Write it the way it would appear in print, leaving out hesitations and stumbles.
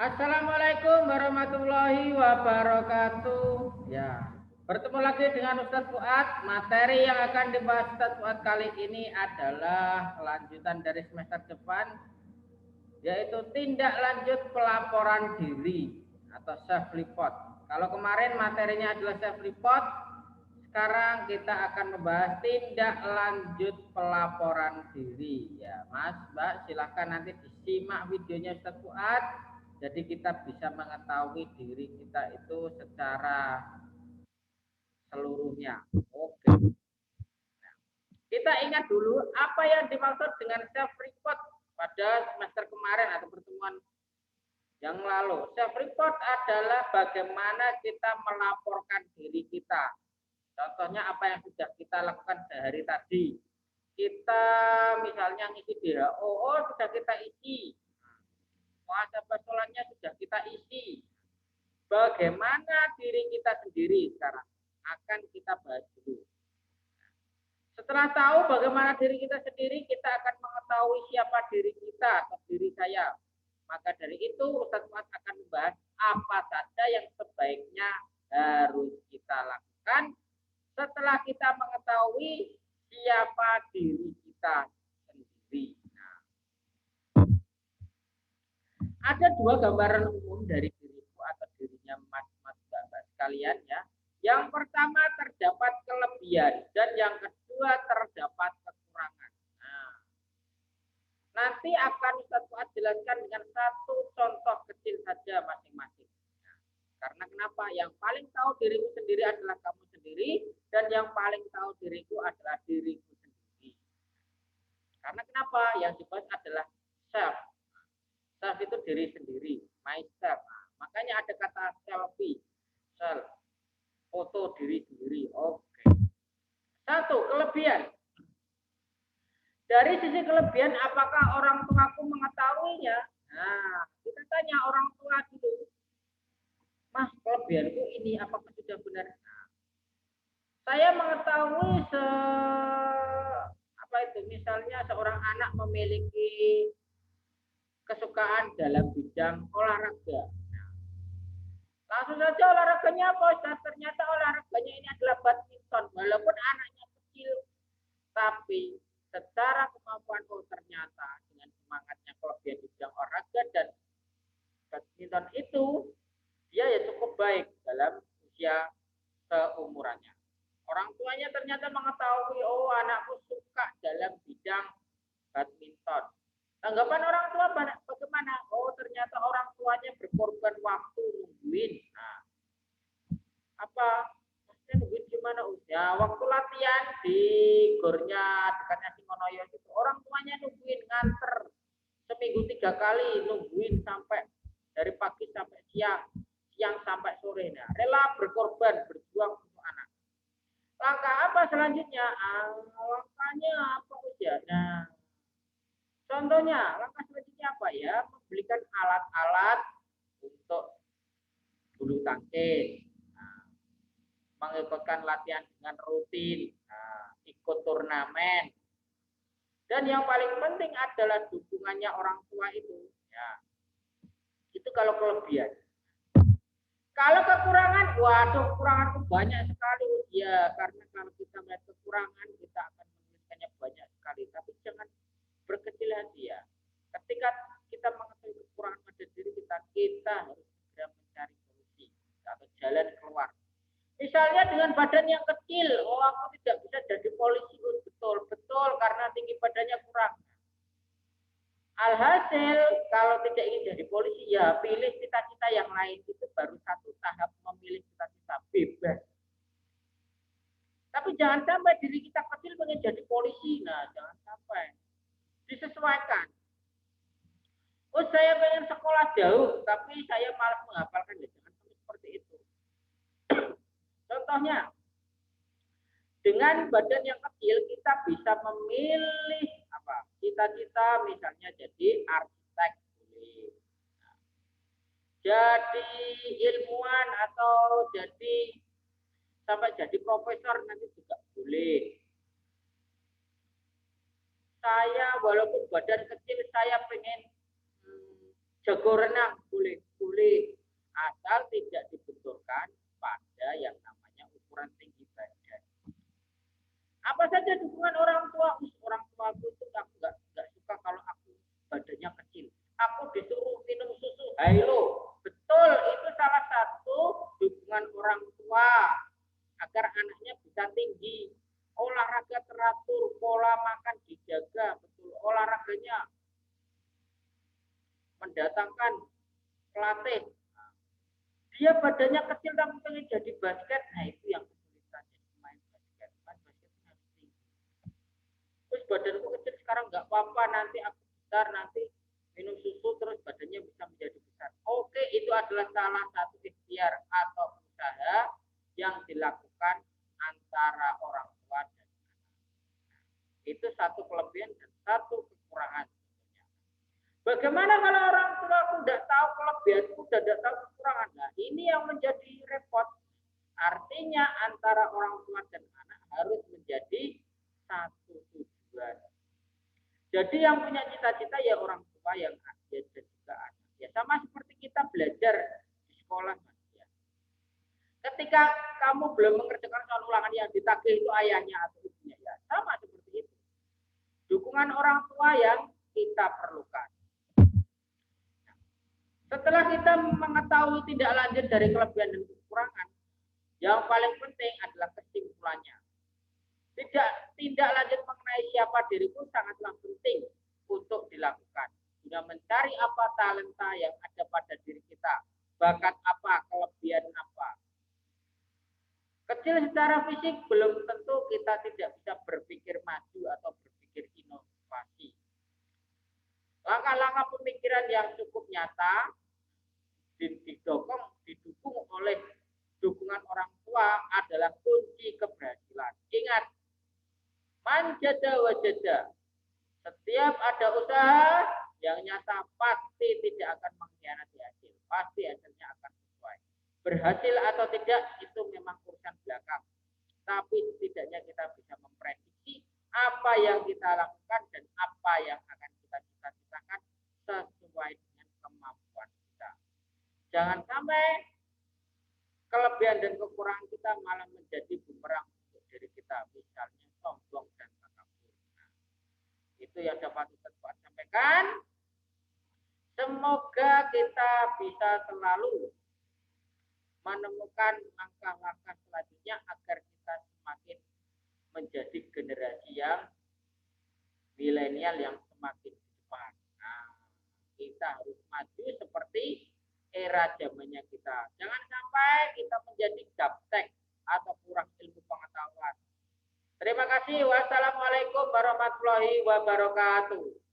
Assalamualaikum warahmatullahi wabarakatuh. Ya, bertemu lagi dengan Ustadz Fuad. Materi yang akan dibahas Ustadz Fuad kali ini adalah lanjutan dari semester depan, yaitu tindak lanjut pelaporan diri atau self report. Kalau kemarin materinya adalah self report, sekarang kita akan membahas tindak lanjut pelaporan diri. Ya, Mas, Mbak, silahkan nanti disimak videonya Ustadz Fuad. Jadi kita bisa mengetahui diri kita itu secara seluruhnya. Oke. Kita ingat dulu apa yang dimaksud dengan self report pada semester kemarin atau pertemuan yang lalu. Self report adalah bagaimana kita melaporkan diri kita. Contohnya apa yang sudah kita lakukan sehari tadi. Kita misalnya ngisi DHO, sudah kita isi. Muhasabah sholatnya sudah kita isi. Bagaimana diri kita sendiri sekarang akan kita bahas dulu. Setelah tahu bagaimana diri kita sendiri, kita akan mengetahui siapa diri kita atau diri saya. Maka dari itu Ustadz Fuad akan membahas apa saja yang sebaiknya harus kita lakukan setelah kita mengetahui siapa diri kita sendiri. Nah, ada dua gambaran umum dari diriku atau dirinya mas-mas mbak sekalian ya. Yang pertama terdapat kelebihan dan yang kedua terdapat kekurangan. Nah, nanti akan Ustadz Fuad jelaskan dengan satu contoh kecil saja masing-masing. Nah, karena kenapa? Yang paling tahu dirimu sendiri adalah kamu sendiri dan yang paling tahu diriku adalah diriku sendiri. Karena kenapa? Yang dibahas adalah self. Self itu diri sendiri, myself. Nah, makanya ada kata selfie, self, foto diri sendiri. Oke. Satu, kelebihan. Dari sisi kelebihan, apakah orang tuaku mengetahuinya? Nah, kita tanya orang tua dulu. Mas, kelebihanku ini apakah sudah benar? Nah, saya mengetahui apa itu? Misalnya seorang anak memiliki kesukaan dalam bidang olahraga. Langsung saja olahraganya apa? Ternyata olahraganya ini adalah badminton. Walaupun anaknya kecil, tapi secara kemampuan ternyata dengan semangatnya kelebihan di bidang olahraga dan badminton itu dia ya cukup baik dalam usia seumurannya. Orang tuanya ternyata mengetahui, oh anakku suka dalam bidang badminton. Tanggapan orang tua bagaimana? Oh ternyata orang tuanya berkorban waktu nungguin. Nah, apa? Maksudnya nungguin gimana? Ya waktu latihan di gornya dekatnya Simonoyo itu orang tuanya nungguin nganter seminggu 3 kali nungguin sampai dari pagi sampai siang, siang sampai sore. Nah, rela berkorban berjuang untuk anak. Langkah apa selanjutnya? Langkahnya apa usia? Nah, contohnya, langkah selanjutnya apa ya? Membelikan alat-alat untuk bulu tangkis, nah, mengikutkan latihan dengan rutin, nah, ikut turnamen. Dan yang paling penting adalah dukungannya orang tua itu. Ya, itu kalau kelebihan. Kalau kekurangan, waduh kekuranganku banyak sekali. Ya, karena kalau kita melihat kekurangan, kita akan menuliskannya banyak sekali. Tapi jangan berkecil hati ya. Ketika kita mengetahui kekurangan pada diri kita, kita harus segera mencari solusi atau jalan keluar. Misalnya dengan badan yang kecil, oh aku tidak bisa jadi polisi, betul karena tinggi badannya kurang. Alhasil kalau tidak ingin jadi polisi ya pilih cita-cita yang lain, itu baru satu tahap memilih cita-cita bebas. Tapi jangan sampai diri kita kecil pengen jadi polisi, nah jangan sampai, disesuaikan. Oh saya pengen sekolah jauh, tapi saya malas menghafalkan, ya jangan seperti itu. Contohnya, dengan badan yang kecil kita bisa memilih apa cita-cita, misalnya jadi arsitek, jadi ilmuwan atau jadi sampai jadi profesor nanti juga boleh. Saya walaupun badan kecil saya pengen jago renang, boleh boleh, asal tidak dibenturkan pada yang namanya ukuran tinggi badan. Apa saja dukungan orang tua? Orang tua itu aku nggak suka kalau aku badannya kecil. Aku disuruh minum susu Hailo. Betul, itu salah satu dukungan orang tua agar anaknya bisa tinggi. Olahraga teratur, pola makan dijaga, betul olahraganya mendatangkan pelatih. Dia badannya kecil tapi pengen jadi basket, nah itu yang kesulitan jadi main basket. Main basket harus tinggi. Terus badanku kecil sekarang nggak apa-apa, nanti aku besar, nanti minum susu terus badannya bisa menjadi besar. Oke, itu adalah salah satu ikhtiar atau usaha yang dilakukan antara orang tua dan anak. Itu satu kelebihan dan satu kekurangan. Bagaimana kalau orang tua tidak tahu kelebihanku, tidak tahu kekurangan? Nah, ini yang menjadi repot. Artinya antara orang tua dan anak harus menjadi satu tujuan. Jadi yang punya cita-cita ya orang tua, yang ada dan juga anak. Ya sama seperti kita belajar di sekolah, Mas. Ya. Ketika kamu belum mengerjakan soal ulangan yang ditagih itu ayahnya atau ibunya, ya sama seperti itu. Dukungan orang tua yang kita perlukan. Setelah kita mengetahui tindak lanjut dari kelebihan dan kekurangan, yang paling penting adalah kesimpulannya. Tindak lanjut mengenai siapa diriku sangatlah penting untuk dilakukan. Guna mencari apa talenta yang ada pada diri kita, bakat apa, kelebihan apa. Kecil secara fisik belum tentu kita tidak bisa berpikir maju atau berpikir inovasi. Langkah-langkah pemikiran yang cukup nyata didukung oleh dukungan orang tua adalah kunci keberhasilan. Ingat, manjada wajada. Setiap ada usaha yang nyata pasti tidak akan mengkhianati hasil. Pasti hasilnya akan sesuai. Berhasil atau tidak itu memang urusan belakang. Tapi setidaknya kita bisa memprediksi apa yang kita lakukan dan apa yang akan kita cita-citakan sesuai dengan kemampuan kita. Jangan sampai kelebihan dan kekurangan kita malah menjadi bumerang untuk diri kita. Misalnya sombong dan takabur. Nah, itu yang dapat saya sampaikan. Semoga kita bisa selalu menemukan langkah-langkah selanjutnya agar kita semakin menjadi generasi yang milenial yang semakin depan. Nah, kita harus maju seperti era zamannya kita. Jangan sampai kita menjadi gaptek atau kurang ilmu pengetahuan. Terima kasih. Wassalamualaikum warahmatullahi wabarakatuh.